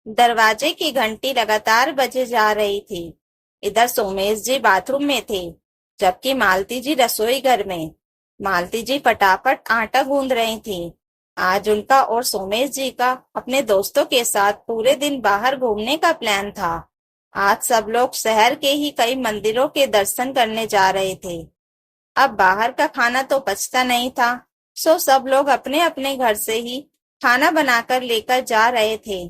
दरवाजे की घंटी लगातार बजे जा रही थी। इधर सोमेश जी बाथरूम में थे, जबकि मालती जी रसोई घर में। मालती जी फटाफट आटा गूंद रही थी। आज उनका और सोमेश जी का अपने दोस्तों के साथ पूरे दिन बाहर घूमने का प्लान था। आज सब लोग शहर के ही कई मंदिरों के दर्शन करने जा रहे थे। अब बाहर का खाना तो बचता नहीं था, सो सब लोग अपने अपने घर से ही खाना बनाकर लेकर जा रहे थे।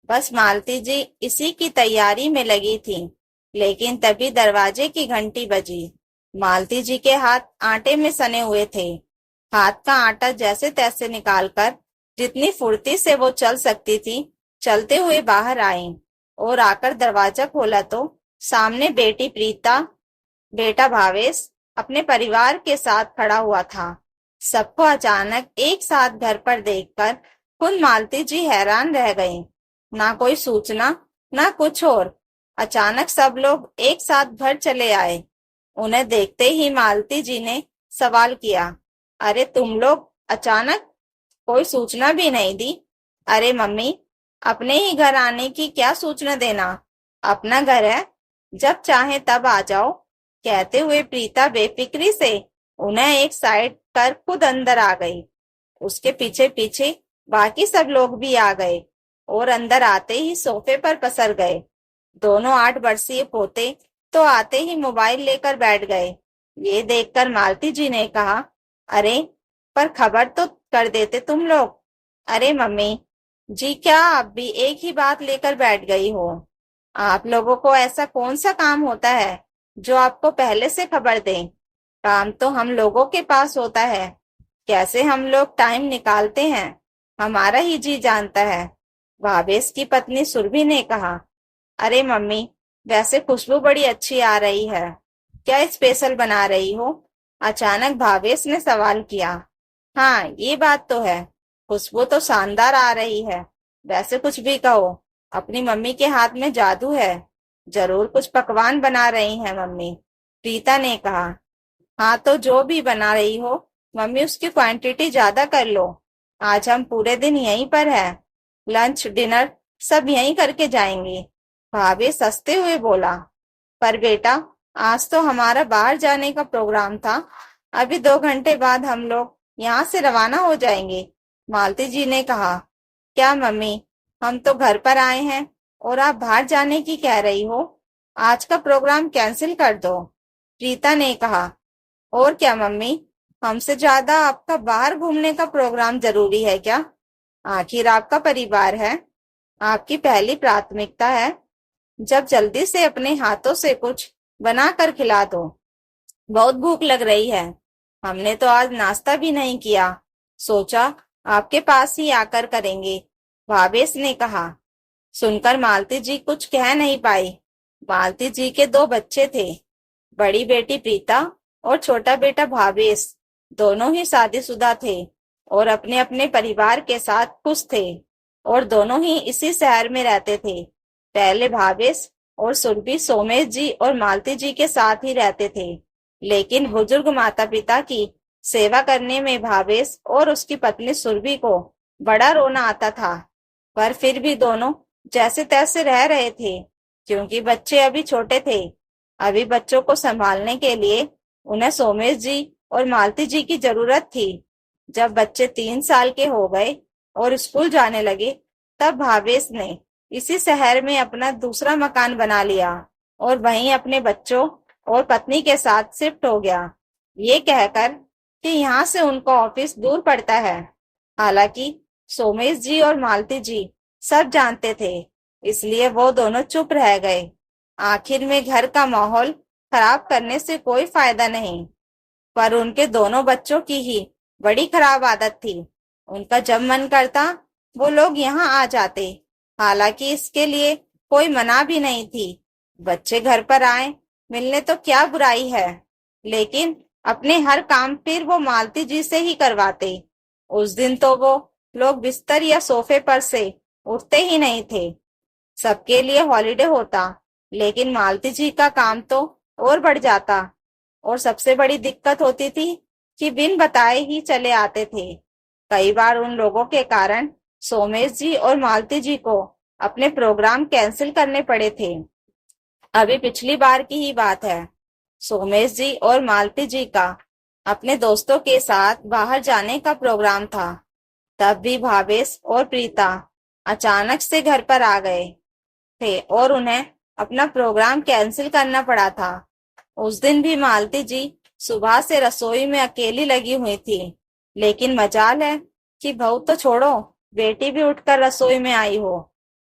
बस मालती जी इसी की तैयारी में लगी थी। लेकिन तभी दरवाजे की घंटी बजी। मालती जी के हाथ आटे में सने हुए थे। हाथ का आटा जैसे तैसे निकालकर जितनी फुर्ती से वो चल सकती थी, चलते हुए बाहर आई और आकर दरवाजा खोला तो सामने बेटी प्रीता, बेटा भावेश अपने परिवार के साथ खड़ा हुआ था। सबको अचानक एक साथ घर पर देखकर खुद मालती जी हैरान रह गईं। ना कोई सूचना, ना कुछ और। अचानक सब लोग एक साथ घर चले आए। उन्हें देखते ही मालती जी ने सवाल किया, अरे तुम लोग अचानक, कोई सूचना भी नहीं दी? अरे मम्मी, अपने ही घर आने की क्या सूचना देना, अपना घर है, जब चाहे तब आ जाओ। कहते हुए प्रीता बेफिक्री से उन्हें एक साइड कर खुद अंदर आ गई। उसके पीछे पीछे बाकी सब लोग भी आ गए और अंदर आते ही सोफे पर पसर गए। दोनों 8 वर्षीय पोते तो आते ही मोबाइल लेकर बैठ गए। ये देखकर मालती जी ने कहा, अरे पर खबर तो कर देते तुम लोग। अरे मम्मी जी, क्या आप भी एक ही बात लेकर बैठ गई हो? आप लोगों को ऐसा कौन सा काम होता है जो आपको पहले से खबर दें? काम तो हम लोगों के पास होता है। कैसे हम लोग टाइम निकालते हैं, हमारा ही जी जानता है। भावेश की पत्नी सुरभि ने कहा, अरे मम्मी, वैसे खुशबू बड़ी अच्छी आ रही है, क्या स्पेशल बना रही हो? अचानक भावेश ने सवाल किया। हाँ, ये बात तो है, खुशबू तो शानदार आ रही है। वैसे कुछ भी कहो, अपनी मम्मी के हाथ में जादू है। जरूर कुछ पकवान बना रही हैं मम्मी, प्रीता ने कहा। हाँ तो जो भी बना रही हो मम्मी, उसकी क्वांटिटी ज्यादा कर लो। आज हम पूरे दिन यहीं पर है, लंच डिनर सब यहीं करके जाएंगे। भाभी सस्ते हुए बोला। पर बेटा, आज तो हमारा बाहर जाने का प्रोग्राम था। अभी 2 घंटे बाद हम लोग यहाँ से रवाना हो जाएंगे, मालती जी ने कहा। क्या मम्मी, हम तो घर पर आए हैं और आप बाहर जाने की कह रही हो? आज का प्रोग्राम कैंसिल कर दो, प्रीता ने कहा। और क्या मम्मी, हमसे ज्यादा आपका बाहर घूमने का प्रोग्राम जरूरी है क्या? आखिर आपका परिवार है, आपकी पहली प्राथमिकता है। जब जल्दी से अपने हाथों से कुछ बना कर खिला दो, बहुत भूख लग रही है। हमने तो आज नाश्ता भी नहीं किया, सोचा आपके पास ही आकर करेंगे, भावेश ने कहा। सुनकर मालती जी कुछ कह नहीं पाई। मालती जी के 2 बच्चे थे, बड़ी बेटी प्रीता और छोटा बेटा भावेश। दोनों ही शादीशुदा थे और अपने अपने परिवार के साथ खुश थे, और दोनों ही इसी शहर में रहते थे। पहले भावेश और सुरभि सोमेश जी और मालती जी के साथ ही रहते थे, लेकिन बुजुर्ग माता पिता की सेवा करने में भावेश और उसकी पत्नी सुरभि को बड़ा रोना आता था। पर फिर भी दोनों जैसे तैसे रह रहे थे, क्योंकि बच्चे अभी छोटे थे। अभी बच्चों को संभालने के लिए उन्हें सोमेश जी और मालती जी की जरूरत थी। जब बच्चे 3 साल के हो गए और स्कूल जाने लगे, तब भावेश ने इसी शहर में अपना दूसरा मकान बना लिया और वहीं अपने बच्चों और पत्नी के साथ शिफ्ट हो गया, ये कहकर कि यहाँ से उनको ऑफिस दूर पड़ता है। हालांकि सोमेश जी और मालती जी सब जानते थे, इसलिए वो दोनों चुप रह गए। आखिर में घर का माहौल खराब करने से कोई फायदा नहीं। पर उनके दोनों बच्चों की ही बड़ी खराब आदत थी। उनका जब मन करता वो लोग यहाँ आ जाते, हालांकि इसके लिए कोई मना भी नहीं थी। बच्चे घर पर आए मिलने तो क्या बुराई है, लेकिन अपने हर काम फिर वो मालती जी से ही करवाते। उस दिन तो वो लोग बिस्तर या सोफे पर से उठते ही नहीं थे। सबके लिए हॉलिडे होता, लेकिन मालती जी का काम तो और बढ़ जाता। और सबसे बड़ी दिक्कत होती थी कि बिन बताए ही चले आते थे। कई बार उन लोगों के कारण सोमेश जी और मालती जी को अपने प्रोग्राम कैंसिल करने पड़े थे। अभी पिछली बार की ही बात है। सोमेश जी और मालती जी का अपने दोस्तों के साथ बाहर जाने का प्रोग्राम था। तब भी भावेश और प्रीता अचानक से घर पर आ गए थे और उन्हें अपना प्रोग्राम कैंसिल करना पड़ा था। उस दिन भी मालती जी सुबह से रसोई में अकेली लगी हुई थी। लेकिन मजाल है कि बहू तो छोड़ो, बेटी भी उठकर रसोई में आई हो।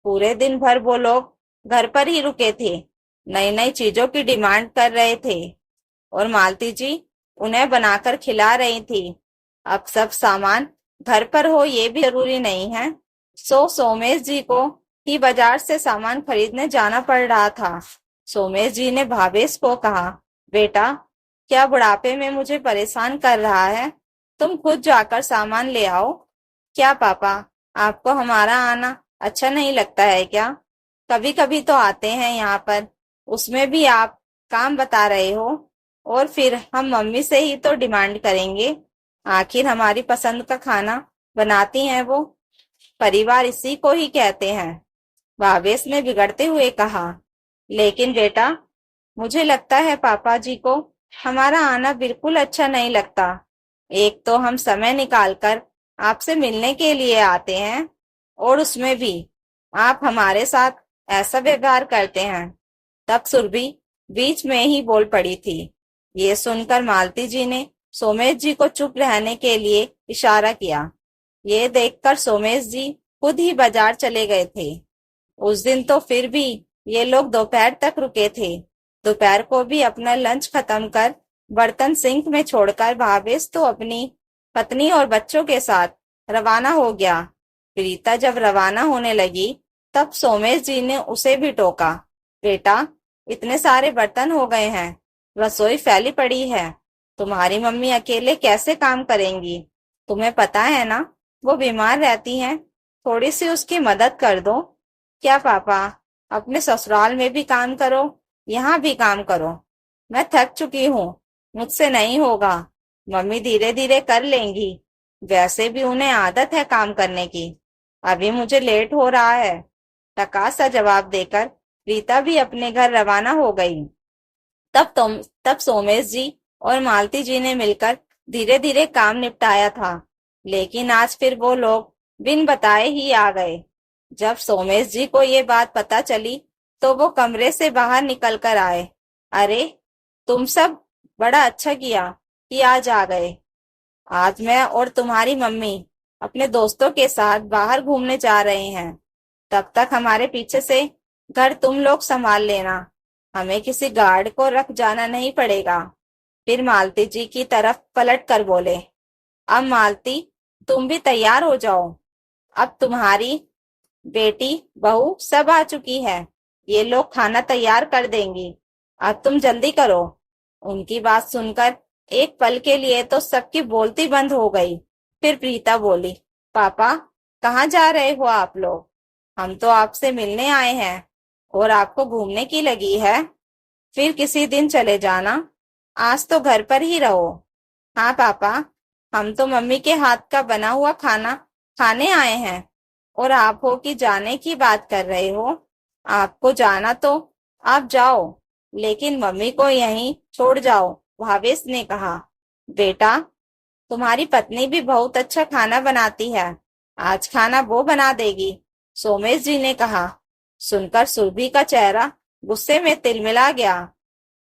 पूरे दिन भर वो लोग घर पर ही रुके थे, नई नई चीजों की डिमांड कर रहे थे और मालती जी उन्हें बनाकर खिला रही थी। अब सब सामान घर पर हो ये भी जरूरी नहीं है। सोमेश जी को ही बाजार से सामान खरीदने जाना पड़ रहा था। सोमेश जी ने भावेश को कहा, बेटा, क्या बुढ़ापे में मुझे परेशान कर रहा है? तुम खुद जाकर सामान ले आओ। क्या पापा, आपको हमारा आना अच्छा नहीं लगता है क्या? कभी कभी तो आते हैं यहाँ पर, उसमें भी आप काम बता रहे हो और फिर हम मम्मी से ही तो डिमांड करेंगे। आखिर हमारी पसंद का खाना बनाती हैं वो। परिवार इसी को ही कहते हैं। भावेश ने बिगड़ते हुए कहा, लेकिन बेटा, मुझे लगता है पापा जी को हमारा आना बिल्कुल अच्छा नहीं लगता। एक तो हम समय निकालकर आपसे मिलने के लिए आते हैं और उसमें भी आप हमारे साथ ऐसा व्यवहार करते हैं। तब सुरभि बीच में ही बोल पड़ी थी। ये सुनकर मालती जी ने सोमेश जी को चुप रहने के लिए इशारा किया। ये देखकर सोमेश जी खुद ही बाजार चले गए थे। उस दिन तो फिर भी ये लोग दोपहर तक रुके थे। दोपहर को भी अपना लंच खत्म कर बर्तन सिंक में छोड़कर भावेश तो अपनी पत्नी और बच्चों के साथ रवाना हो गया। प्रीता जब रवाना होने लगी तब सोमेश जी ने उसे भी टोका, बेटा, इतने सारे बर्तन हो गए हैं, रसोई फैली पड़ी है, तुम्हारी मम्मी अकेले कैसे काम करेंगी? तुम्हें पता है ना, वो बीमार रहती हैं, थोड़ी सी उसकी मदद कर दो। क्या पापा, अपने ससुराल में भी काम करो, यहाँ भी काम करो। मैं थक चुकी हूँ, मुझसे नहीं होगा। मम्मी धीरे धीरे कर लेंगी, वैसे भी उन्हें आदत है काम करने की। अभी मुझे लेट हो रहा है। टका सा जवाब देकर रीता भी अपने घर रवाना हो गई। तब सोमेश जी और मालती जी ने मिलकर धीरे धीरे काम निपटाया था। लेकिन आज फिर वो लोग बिन बताए ही आ गए। जब सोमेश जी को ये बात पता चली तो वो कमरे से बाहर निकल कर आए। अरे, तुम सब बड़ा अच्छा किया कि आज आ गए। आज मैं और तुम्हारी मम्मी अपने दोस्तों के साथ बाहर घूमने जा रहे हैं। तब तक हमारे पीछे से घर तुम लोग संभाल लेना। हमें किसी गार्ड को रख जाना नहीं पड़ेगा। फिर मालती जी की तरफ पलट कर बोले, अब मालती, तुम भी तैयार हो जाओ। अब तुम्हारी बेटी, बहू सब आ चुकी है। ये लोग खाना तैयार कर देंगी। अब तुम जल्दी करो। उनकी बात सुनकर एक पल के लिए तो सबकी बोलती बंद हो गई। फिर प्रीता बोली, पापा, कहाँ जा रहे हो आप लोग? हम तो आपसे मिलने आए हैं और आपको घूमने की लगी है। फिर किसी दिन चले जाना, आज तो घर पर ही रहो। हाँ पापा, हम तो मम्मी के हाथ का बना हुआ खाना खाने आए हैं और आप हो कि जाने की बात कर रहे हो। आपको जाना तो आप जाओ, लेकिन मम्मी को यहीं छोड़ जाओ, भावेश ने कहा। बेटा, तुम्हारी पत्नी भी बहुत अच्छा खाना बनाती है, आज खाना वो बना देगी, सोमेश जी ने कहा। सुनकर सुरभि का चेहरा गुस्से में तिलमिला गया,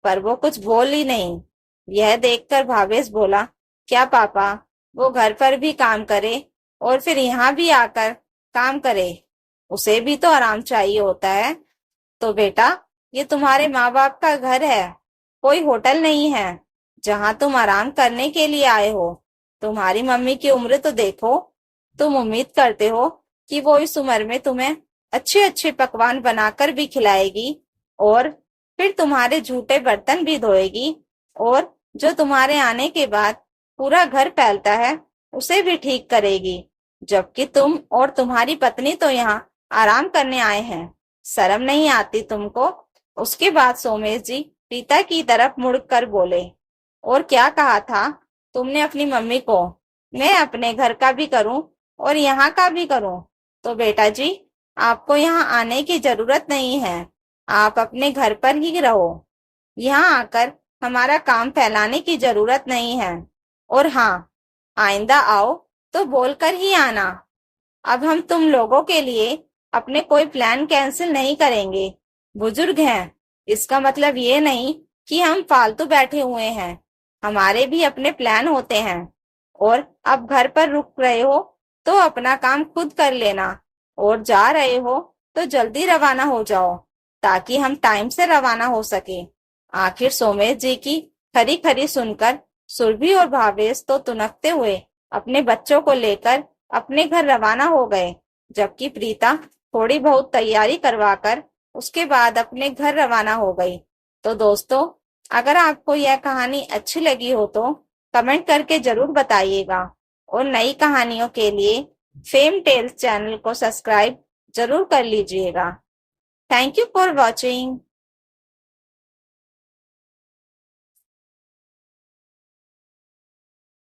पर वो कुछ बोल ही नहीं। यह देखकर भावेश बोला, क्या पापा, वो घर पर भी काम करे और फिर यहाँ भी आकर काम करे? उसे भी तो आराम चाहिए होता है। तो बेटा, ये तुम्हारे माँ बाप का घर है, कोई होटल नहीं है जहाँ तुम आराम करने के लिए आए हो। तुम्हारी मम्मी की उम्र तो देखो। तुम उम्मीद करते हो कि वो इस उम्र में तुम्हें अच्छे अच्छे पकवान बनाकर भी खिलाएगी और फिर तुम्हारे झूठे बर्तन भी धोएगी और जो तुम्हारे आने के बाद पूरा घर फैलता है उसे भी ठीक करेगी, जबकि तुम और तुम्हारी पत्नी तो यहाँ आराम करने आए हैं। शर्म नहीं आती तुमको? उसके बाद सोमेश जी पिता की तरफ मुड़कर बोले, और क्या कहा था तुमने अपनी मम्मी को? मैं अपने घर का भी करूं और यहाँ का भी करूं? तो बेटा जी, आपको यहाँ आने की जरूरत नहीं है। आप अपने घर पर ही रहो। यहाँ आकर हमारा काम फैलाने की जरूरत नहीं है। और हाँ, आइंदा आओ तो बोलकर ही आना। अब हम तुम लोगों के लिए अपने कोई प्लान कैंसिल नहीं करेंगे। बुजुर्ग हैं, इसका मतलब ये नहीं कि हम फालतू बैठे हुए हैं। हमारे भी अपने प्लान होते हैं। और अब घर पर रुक रहे हो तो अपना काम खुद कर लेना, और जा रहे हो तो जल्दी रवाना हो जाओ ताकि हम टाइम से रवाना हो सके। आखिर सोमेश जी की खरी खरी सुनकर सुरभि और भावेश तो तुनकते हुए अपने बच्चों को लेकर अपने घर रवाना हो गए, जबकि प्रीता थोड़ी बहुत तैयारी करवाकर उसके बाद अपने घर रवाना हो गई। तो दोस्तों, अगर आपको यह कहानी अच्छी लगी हो तो कमेंट करके जरूर बताइएगा, और नई कहानियों के लिए फेम टेल्स चैनल को सब्सक्राइब जरूर कर लीजिएगा। Thank you for watching.